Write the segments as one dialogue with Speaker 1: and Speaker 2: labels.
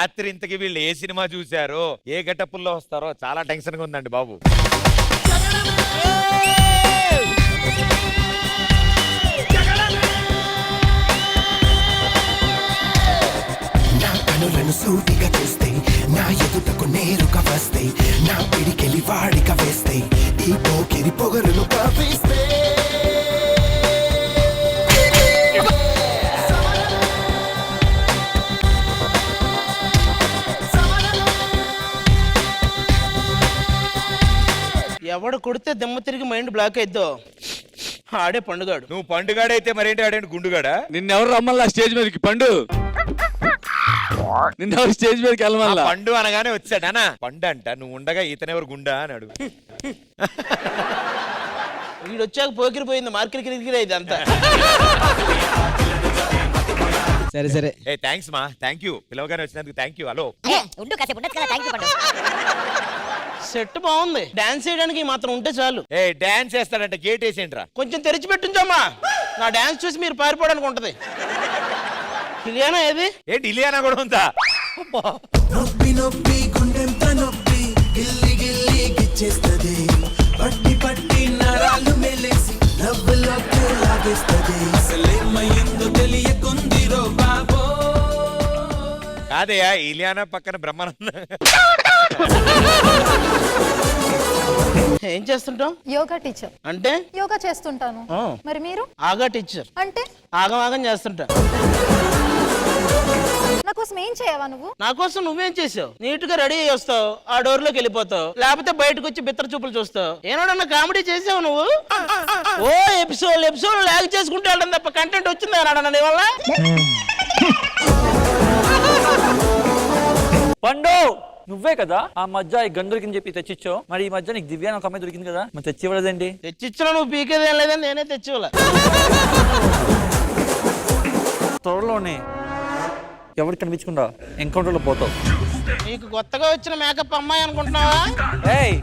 Speaker 1: రాత్రి ఇంతకి వీళ్ళు ఏ సినిమా చూసారో ఏ గెటప్పుల్లో వస్తారో చాలా టెన్షన్ గా ఉందండి బాబు.
Speaker 2: కనులను సూటిగా చూస్తే నా ఎదుటకు నేరుగా వస్తే నా పిడికెలి వాడిక వేస్తే ఈ పోకిరి పొగరును కాపిస్తే
Speaker 3: ఎవడు కొడితే దెమ్మ తిరిగి మైండ్ బ్లాక్ అయిద్దో ఆడే పండుగాడు.
Speaker 1: నువ్వు పండుగాడైతే మరేంటి ఆడేంటి గుండుగాడా?
Speaker 4: నిన్నెవరు రమ్మల్లా స్టేజ్ మీదకి? పండు నిన్నెవరు స్టేజ్ మీదకి వెళ్ళమల్లా?
Speaker 1: పండు అనగానే వచ్చాడనా పండు అంట. నువ్వు ఉండగా ఇతనెవరు గుండా అని అడుగు.
Speaker 3: వీడు వచ్చాక పోకిరి పోయింది, మార్కెట్ కిరికిరి అయింది అంతా.
Speaker 4: సరే సరే.
Speaker 1: ఏ థ్యాంక్స్ మా, థ్యాంక్ యూ, పిలవగానే వచ్చినందుకు థ్యాంక్ యూ. హలో
Speaker 3: సెట్ బాగుంది, డాన్స్ చేయడానికి మాత్రం ఉంటే చాలు.
Speaker 1: ఏ డాన్స్ చేస్తాడంట, గేట్ వేసేంట్రా.
Speaker 3: కొంచెం తెరిచి పెట్టించమ్మా, నా డాన్స్ చూసి మీరు పారిపోవడానికి ఉంటది. ఇలియానా ఏది?
Speaker 1: ఏంటి ఇలియానా కూడా ఉందా?
Speaker 2: నొప్పి నొప్పి గుండెంత నొప్పి గిల్లి గిల్లి గిచ్చేస్తది పట్టి పట్టి నరాలు మెలేసి నవ్వులోకి లాగేస్తది అసలేమయ్యిందో తెలియకుందిరో బాబో.
Speaker 1: కాదయ్యా, ఇలియానా పక్కన బ్రహ్మానంద.
Speaker 3: ఏం చేస్తుంటాం?
Speaker 5: యోగా టీచర్.
Speaker 3: అంటే
Speaker 5: యోగా చేస్తుంటాను. మరి మీరు?
Speaker 3: ఆగా టీచర్.
Speaker 5: అంటే
Speaker 3: ఆగం ఆగం చేస్తుంటా.
Speaker 5: నా కోసం ఏం చేయవా నువ్వు?
Speaker 3: నా కోసం నువ్వేం చేసావు? నీట్ గా రెడీ అయ్యి వస్తావు, ఆ డోర్ లోకి వెళ్ళిపోతావు, లేకపోతే బయటకు వచ్చి బిత్తర చూపులు చూస్తావు. ఏనాడన్నా కామెడీ చేసావు నువ్వు? ఓ ఎపిసోడ్ లాగ్ చేసుకుంటూ వెళ్ళడం తప్ప కంటెంట్ వచ్చిందా నాడన్న నీ వల్ల?
Speaker 6: పండు నువ్వే కదా ఆ మధ్య ఈ గన్ దొరికింది చెప్పి తెచ్చిచ్చావు. మరి ఈ మధ్య నీకు దివ్య ఒక అమ్మాయి దొరికింది కదా, మరి తెచ్చివ్వలేదండి?
Speaker 3: తెచ్చిచ్చిన నువ్వు పీకేదేం లేదని నేనే తెచ్చివ్వలే.
Speaker 6: త్వరలోనే ఎవరికి కనిపించకుండా ఎన్కౌంటర్ లో పోతావు.
Speaker 3: నీకు కొత్తగా వచ్చిన మేకప్ అమ్మాయి అనుకుంటున్నావా?
Speaker 6: ఏయ్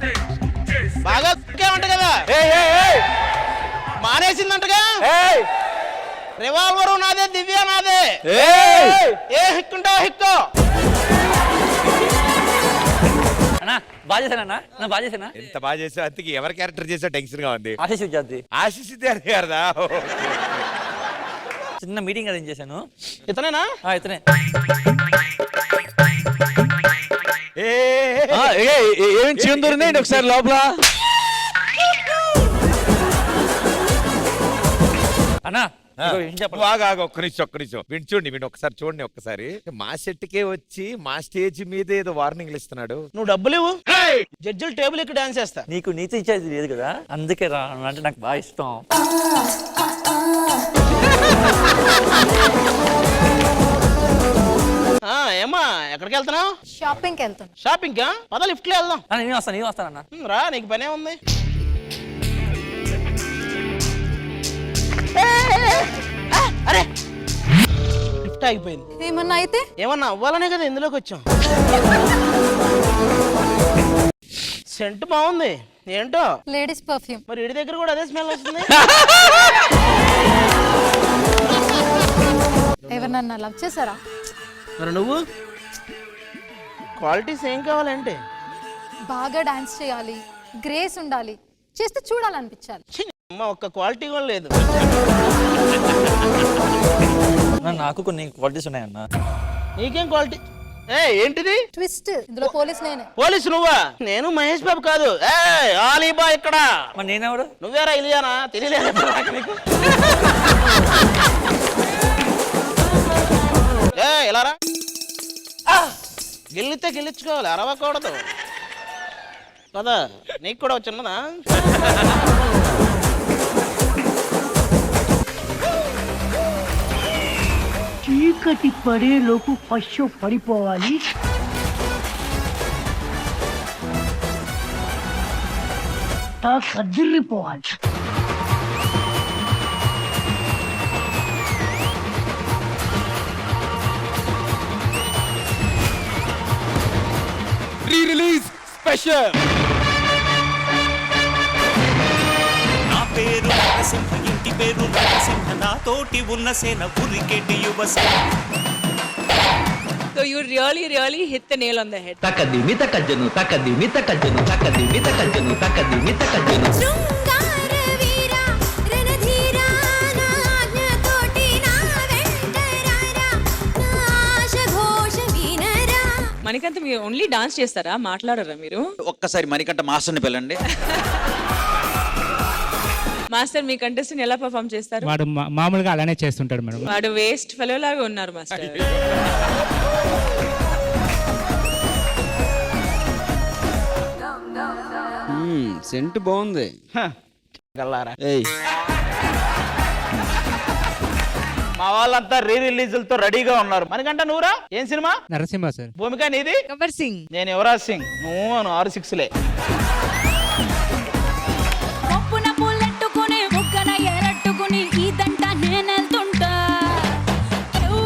Speaker 3: బాగా ఉంటా కదా, మానేసిందంటగా. రివాల్వరు నాదే, దివ్య నాదే. ఏ హిక్కుంటావా హిక్కో.
Speaker 6: అన్నా బాగా చేశానన్నా, బాగా చేశానా?
Speaker 1: ఎంత బాగా చేసావు, అంతకి ఎవరి క్యారెక్టర్ చేసా టెన్షన్ గా ఉంది.
Speaker 6: ఆశీష్ విద్యార్థి,
Speaker 1: ఆశీష్ విద్యార్థి గారిదా?
Speaker 6: చిన్న మీటింగ్ అరేంజ్ చేశాను.
Speaker 3: ఇతనేనా?
Speaker 6: ఇతనే.
Speaker 4: ఏం చికెన్ దొరిందండి ఒకసారి లోపల?
Speaker 6: అన్నా
Speaker 1: ఒక్క నిమిషం చూడండి, వీడు ఒకసారి చూడండి. ఒక్కసారి మా సెట్కే వచ్చి మా స్టేజ్ మీద ఏదో వార్నింగ్లు ఇస్తున్నాడు.
Speaker 3: నువ్వు డబ్బులు ఇవ్వు, జడ్జిలు టేబుల్ ఇక్కడ డాన్స్ చేస్తా.
Speaker 6: నీకు నీతి ఇచ్చేది లేదు కదా, అందుకే రా అంటే నాకు బాగా ఇష్టం.
Speaker 3: ఏమా ఎక్కడికి వెళ్తున్నావు?
Speaker 5: షాపింగ్కి వెళ్తాను.
Speaker 3: షాపింగ్ కా? పద లిఫ్ట్ లో వెళ్దాం.
Speaker 6: నేను వస్తానన్నా.
Speaker 3: రా, నీకు పనే ఉంది. అరే లిఫ్ట్ ఆగిపోయింది.
Speaker 5: ఏమన్నా అయితే?
Speaker 3: ఏమన్నా అవ్వాలనే కదా ఇందులోకి వచ్చాం. సెంట్ బాగుంది, ఏంటో
Speaker 5: లేడీస్ పర్ఫ్యూమ్.
Speaker 3: మరి ఇంటి దగ్గర కూడా అదే స్మెల్ వస్తుంది.
Speaker 5: ఎవరన్నా లవ్ చేశారా?
Speaker 3: మరి నువ్వు క్వాలిటీస్ ఏం కావాలంటే?
Speaker 5: బాగా డాన్స్ చేయాలి, గ్రేస్ ఉండాలి, చేస్తే చూడాలనిపించాలి.
Speaker 3: అమ్మ ఒక్క క్వాలిటీ కూడా లేదు.
Speaker 6: నాకు కొన్ని క్వాలిటీస్ ఉన్నాయన్నా.
Speaker 3: నీకేం క్వాలిటీ? ఏంటిది?
Speaker 5: ట్విస్ట్, ఇందులో పోలీస్ నేనే.
Speaker 3: పోలీసు నువ్వా? నేను మహేష్ బాబు కాదు. ఆలీబా ఇక్కడ.
Speaker 6: మరి నేనెవడు?
Speaker 3: నువ్వేరా ఇలియానా? తెలియలేదు నీకు? ఇలా రా, గెలితే గెలిచుకోవాలి, అరవకూడదు కదా. నీకు కూడా వచ్చిన్నదా?
Speaker 7: చీకటి పడేలోపు పశు పడిపోవాలి. కదిరిపోవాలి.
Speaker 4: రీ-రిలీజ్ స్పెషల్.
Speaker 8: నా పేరు నరసింహ, ఇంటి పేరు నరసింహ, నా తోటి ఉన్న సేన ఉరికెటి Yuvasena.
Speaker 9: So you really hit the nail on the head.
Speaker 4: తకదిమి తకజ్జను తకదిమి తకజ్జను తకదిమి తకజ్జను తకదిమి తకజ్జను
Speaker 10: శృంగార వీర రణధీర నా ఆజ్ఞతోటి నా వెంటరారా నా ఆశ ఘోష వినరా.
Speaker 9: మణికంఠ మీరు ఓన్లీ డాన్స్ చేస్తారా, మాట్లాడరా మీరు?
Speaker 11: ఒక్కసారి మణికంఠ మాస్టర్ని పిల్లండి.
Speaker 9: మాస్టర్ మీ కంటెస్టెంట్ ఎలా పర్ఫామ్ చేస్తారు?
Speaker 12: వాడు మామూలుగా అలానే చేస్తుంటాడు మేడం.
Speaker 9: వాడు వేస్ట్ ఫెలో లాగా ఉన్నారు మాస్టర్.
Speaker 4: సెంట్ బాగుంది.
Speaker 3: గల్లారా మా వాళ్ళంతా రిలీజులతో రెడీగా ఉన్నారు. మనకంట నువ్వురా ఏం సినిమా?
Speaker 12: నరసింహ సార్.
Speaker 3: భూమిక నీది?
Speaker 9: గబ్బర్ సింగ్.
Speaker 3: నేను యువరాజ్ సింగ్. నువ్వు 6-6లే.
Speaker 10: పప్పున పూలెట్టుకుని ముక్కన ఎరట్టుకుని ఇదంతా నేనెళ్తుంటా. కేవ్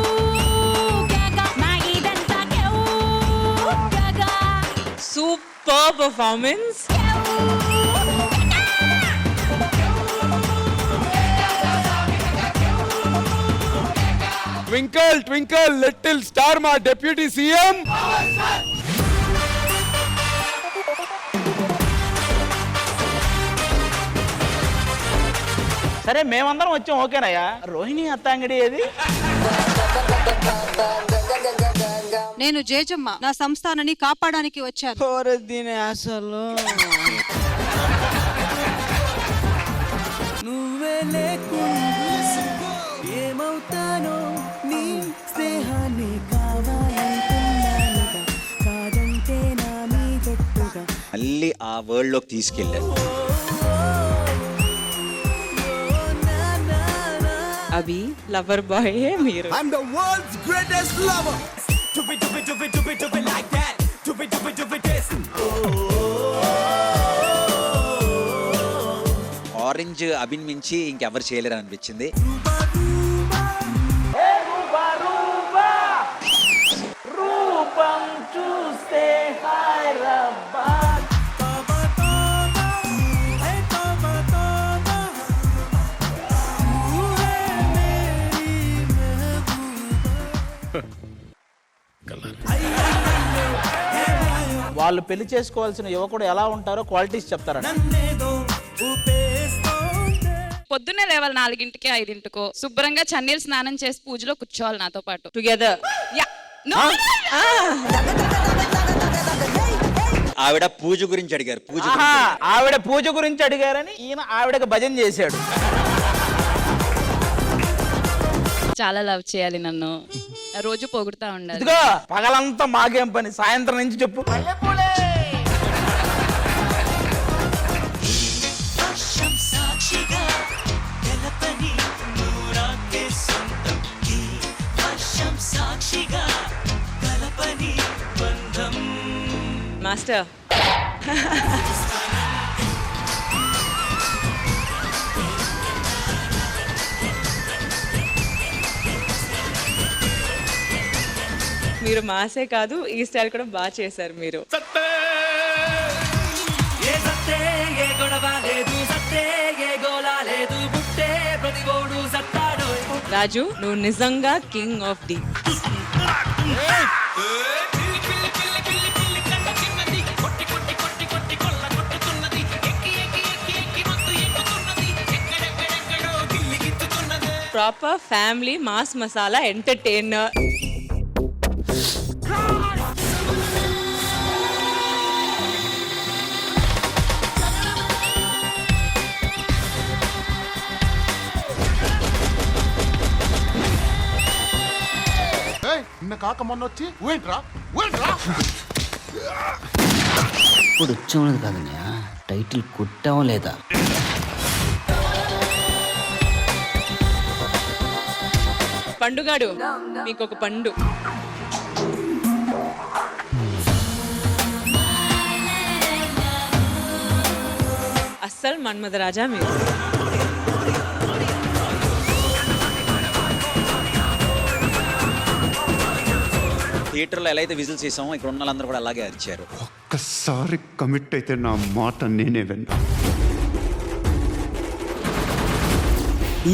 Speaker 10: గాగా నా ఇదంతా కేవ్ గాగా.
Speaker 9: Super performance.
Speaker 4: Twinkle twinkle little star మా డిప్యూటీ సీఎం.
Speaker 3: సరే మేమందరం వచ్చాం ఓకేనయ్యా. రోహిణి అత్తాంగడి ఏది?
Speaker 5: నేను జేజమ్మ, నా సంస్థానాన్ని కాపాడడానికి వచ్చాను.
Speaker 4: అసలు
Speaker 2: నువ్వే లేకుండా ఏమవుతానో నీ స్నేహాన్ని కావాలంటున్నానుగా కాదంటే నా మీదొట్టుగా
Speaker 11: మళ్ళీ ఆ వరల్డ్ లోకి తీసుకెళ్ళారు.
Speaker 9: అభి లవర్ బాయ్ మీరు.
Speaker 2: I'm the world's greatest lover. To be like that. To be this.
Speaker 11: Orange అభిన్ మించి ఇంకెవరు చేయలేరు అనిపించింది.
Speaker 3: రూపం చూస్తే హైదరాబాద్. వాళ్ళు పెళ్లి చేసుకోవాల్సిన యువకుడు ఎలా ఉంటారో క్వాలిటీస్ చెప్తారా?
Speaker 9: పొద్దున్నే లేవాలి 4కి 5కో, శుభ్రంగా చన్నీళ్ళు స్నానం చేసి పూజలో కూర్చోవాలి నాతో పాటు.
Speaker 3: టుగెదర్.
Speaker 11: ఆవిడ పూజ గురించి అడిగారు.
Speaker 3: ఆవిడ పూజ గురించి అడిగారని ఈయన ఆవిడకి భజన చేశాడు.
Speaker 9: చాలా లవ్ చేయాలి నన్ను, రోజు పొగుడుతా ఉండాలి.
Speaker 3: ఇదిగో పగలంతా మాకేం పని, సాయంత్రం నుంచి చెప్పు.
Speaker 9: మాస్టర్ మీరు మాసే కాదు, ఈ స్టైల్ కూడా బాగా చేశారు మీరు. రాజు నువ్వు నిజంగా king of the. Proper family mass masala entertainer.
Speaker 2: నిన్న కాక మొన్న వచ్చి ఏంట్రా
Speaker 7: ఇప్పుడు వచ్చామన్నది కాదన్నయ్య, టైటిల్ కొట్టావా లేదా?
Speaker 9: పండుగాడు మీకు ఒక పండు. అస్సలు మన్మథ రాజా మీరు.
Speaker 11: థియేటర్లో ఎలా అయితే విజిల్స్ చేసామో ఇక్కడ ఉన్న వాళ్ళందరూ కూడా అలాగే అరిచారు.
Speaker 2: ఒక్కసారి కమిట్ అయితే నా మాట నేనే విన్నా.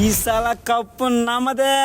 Speaker 4: ఈసాల కప్పు నమ్మదే.